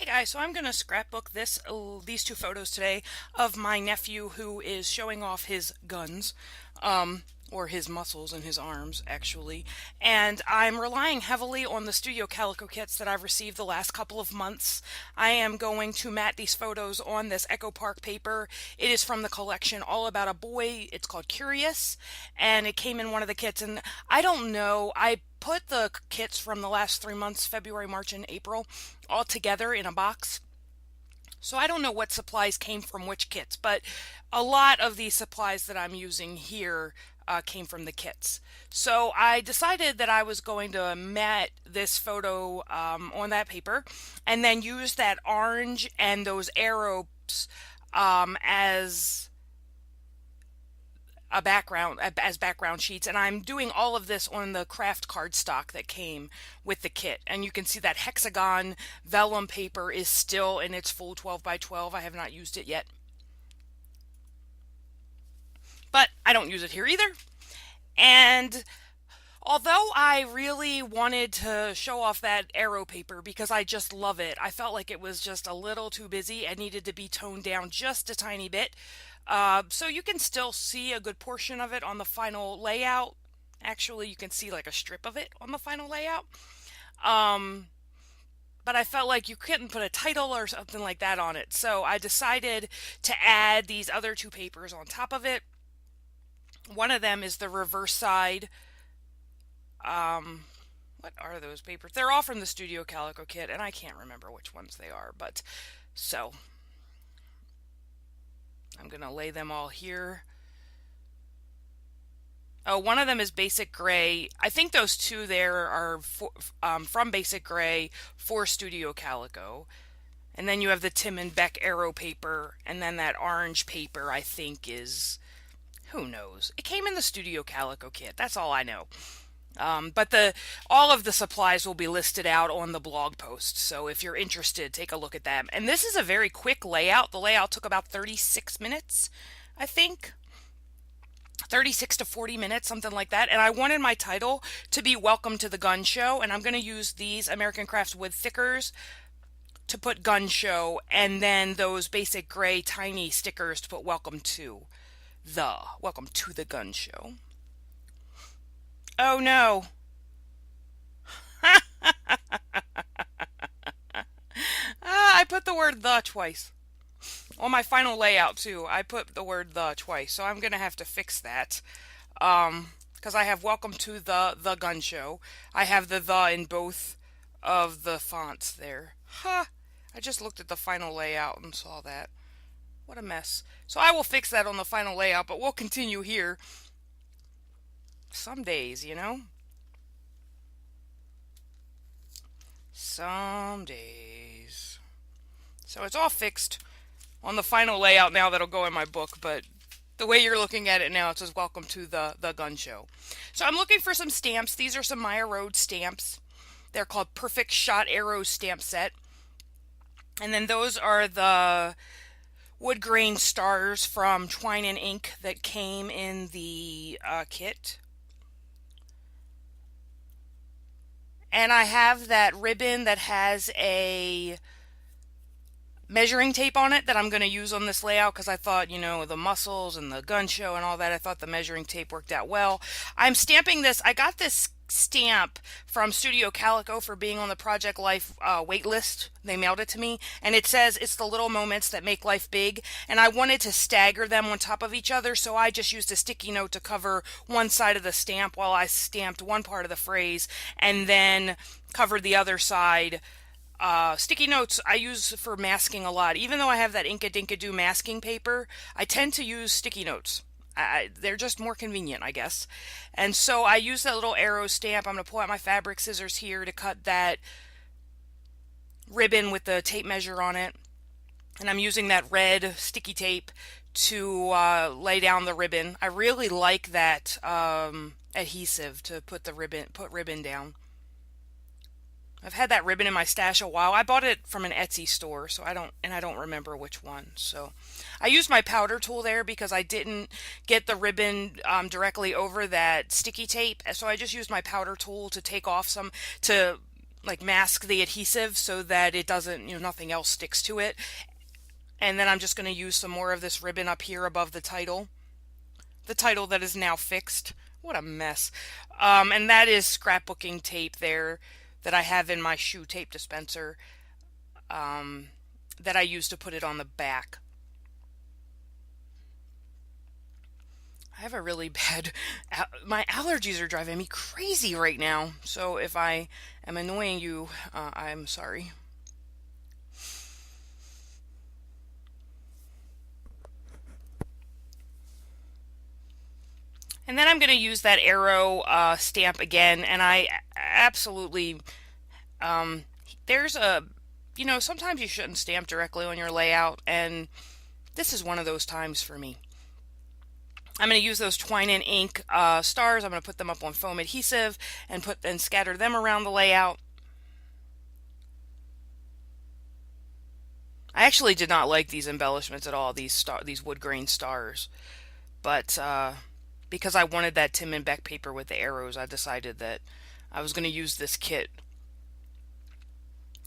Guys, so I'm going to scrapbook these two photos today of my nephew who is showing off his guns, or his muscles and his arms actually. And I'm relying heavily on the Studio Calico kits that I've received the last couple of months. I am going to mat these photos on this Echo Park paper. It is from the collection All About a Boy. It's called Curious, and it came in one of the kits. And I don't know, I put the kits from the last 3 months, February, March, and April, all together in a box. So I don't know what supplies came from which kits, but a lot of these supplies that I'm using here came from the kits. So I decided that I was going to mat this photo on that paper and then use that orange and those arrows as a background as background sheets, and I'm doing all of this on the craft cardstock that came with the kit. And you can see that hexagon vellum paper is still in its full 12 by 12. I have not used it yet, but I don't use it here either. And although I really wanted to show off that arrow paper because I just love it, I felt like it was just a little too busy and needed to be toned down just a tiny bit. So you can still see a good portion of it on the final layout. Actually, you can see like a strip of it on the final layout. But I felt like you couldn't put a title or something like that on it. So I decided to add these other two papers on top of it. One of them is the reverse side. What are those papers? They're all from the Studio Calico kit, and I can't remember which ones they are, but so I'm going to lay them all here. Oh, one of them is Basic Gray. I think those two there are from Basic Gray for Studio Calico. And then you have the Tim and Beck Arrow paper, and then that orange paper I think is, who knows? It came in the Studio Calico kit. That's all I know. But all of the supplies will be listed out on the blog post. So if you're interested, take a look at them. And this is a very quick layout. The layout took about 36 minutes, I think. 36 to 40 minutes, something like that. And I wanted my title to be Welcome to the Gun Show. And I'm going to use these American Crafts wood thickers to put Gun Show, and then those Basic Gray tiny stickers to put Welcome to the Gun Show. Oh no. I put the word the twice. On my final layout too, I put the word the twice. So I'm going to have to fix that. Because I have Welcome to the Gun Show. I have the in both of the fonts there. I just looked at the final layout and saw that. What a mess. So I will fix that on the final layout, but we'll continue here. Some days, you know? Some days. So it's all fixed on the final layout now that'll go in my book, but the way you're looking at it now, it says Welcome to the Gun Show. So I'm looking for some stamps. These are some Maya Road stamps. They're called Perfect Shot Arrow stamp set. And then those are the wood grain stars from Twine and Ink that came in the kit. And I have that ribbon that has a measuring tape on it that I'm going to use on this layout because I thought, you know, the muscles and the gun show and all that, I thought the measuring tape worked out well. I'm stamping this. I got this stamp from Studio Calico for being on the Project Life wait list. They mailed it to me, and it says it's the little moments that make life big, and I wanted to stagger them on top of each other, so I just used a sticky note to cover one side of the stamp while I stamped one part of the phrase and then covered the other side. Sticky notes I use for masking a lot. Even though I have that Inka Dinka Doo masking paper, I tend to use sticky notes. They're just more convenient, I guess. And so I use that little arrow stamp. I'm going to pull out my fabric scissors here to cut that ribbon with the tape measure on it. And I'm using that red sticky tape to lay down the ribbon. I really like that adhesive to put ribbon down. I've had that ribbon in my stash a while. I bought it from an Etsy store, so I don't remember which one. So I used my powder tool there because I didn't get the ribbon directly over that sticky tape. So I just used my powder tool to take off to like mask the adhesive so that it doesn't, nothing else sticks to it. And then I'm just going to use some more of this ribbon up here above the title that is now fixed. What a mess. And that is scrapbooking tape there that I have in my shoe tape dispenser, that I use to put it on the back. I have a really bad, my allergies are driving me crazy right now. So if I am annoying you, I'm sorry. And then I'm going to use that arrow stamp again. And I absolutely, um, there's a, sometimes you shouldn't stamp directly on your layout. And this is one of those times for me. I'm going to use those twine and ink stars. I'm going to put them up on foam adhesive and scatter them around the layout. I actually did not like these embellishments at all, these wood grain stars. But because I wanted that Tim and Beck paper with the arrows, I decided that I was going to use this kit.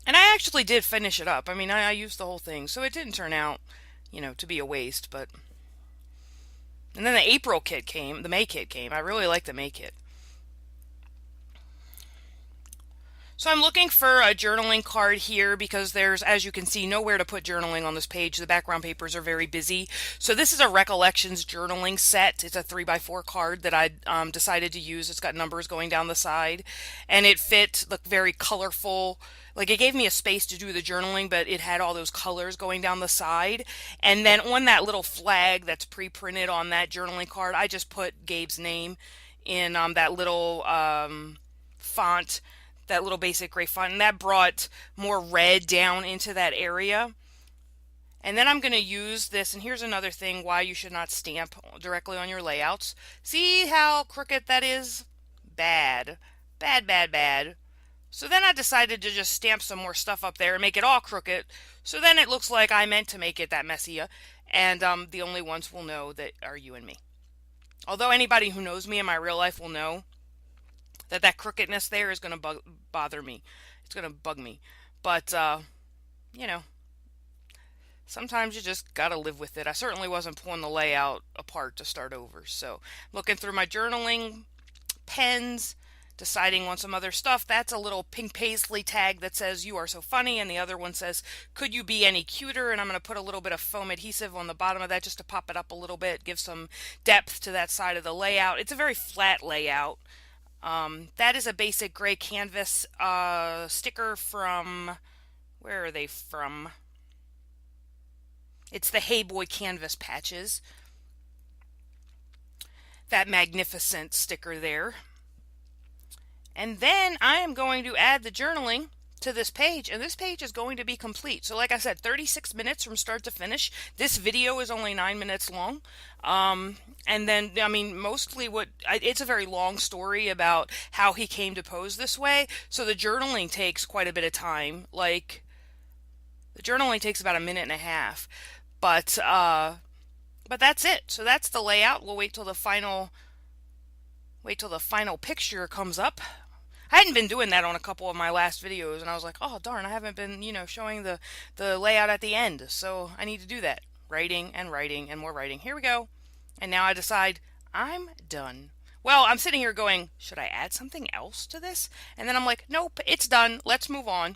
And I actually did finish it up. I mean, I used the whole thing, so it didn't turn out, to be a waste. But and then the May kit came. I really like the May kit. So I'm looking for a journaling card here because there's, as you can see, nowhere to put journaling on this page. The background papers are very busy. So this is a Recollections journaling set. It's a 3x4 card that I decided to use. It's got numbers going down the side, and it fit, look, very colorful. Like, it gave me a space to do the journaling, but it had all those colors going down the side. And then on that little flag that's pre-printed on that journaling card, I just put Gabe's name in that little font, that little basic gray font, and that brought more red down into that area. And then I'm going to use this, and here's another thing why you should not stamp directly on your layouts. See how crooked that is? Bad. Bad, bad, bad. So then I decided to just stamp some more stuff up there and make it all crooked. So then it looks like I meant to make it that messy. And the only ones will know that are you and me. Although anybody who knows me in my real life will know that crookedness there is going to bother me. It's going to bug me. But, you know, sometimes you just got to live with it. I certainly wasn't pulling the layout apart to start over. So, looking through my journaling pens, deciding on some other stuff. That's a little pink paisley tag that says "You are so funny," and the other one says "Could you be any cuter?" And I'm going to put a little bit of foam adhesive on the bottom of that just to pop it up a little bit, give some depth to that side of the layout. It's a very flat layout. That is a basic gray canvas sticker from, where are they from? It's the Hey Boy canvas patches. That magnificent sticker there. And then I am going to add the journaling to this page, and this page is going to be complete. So like I said, 36 minutes from start to finish. This video is only 9 minutes long. And then, I mean, mostly it's a very long story about how he came to pose this way. So the journaling takes quite a bit of time. Like, the journaling takes about a minute and a half. But that's it. So that's the layout. We'll wait till the final picture comes up. I hadn't been doing that on a couple of my last videos, and I was like, oh darn, I haven't been, showing the layout at the end. So I need to do that. Writing and writing and more writing. Here we go. And now I decide I'm done. Well, I'm sitting here going, should I add something else to this? And then I'm like, nope, it's done. Let's move on.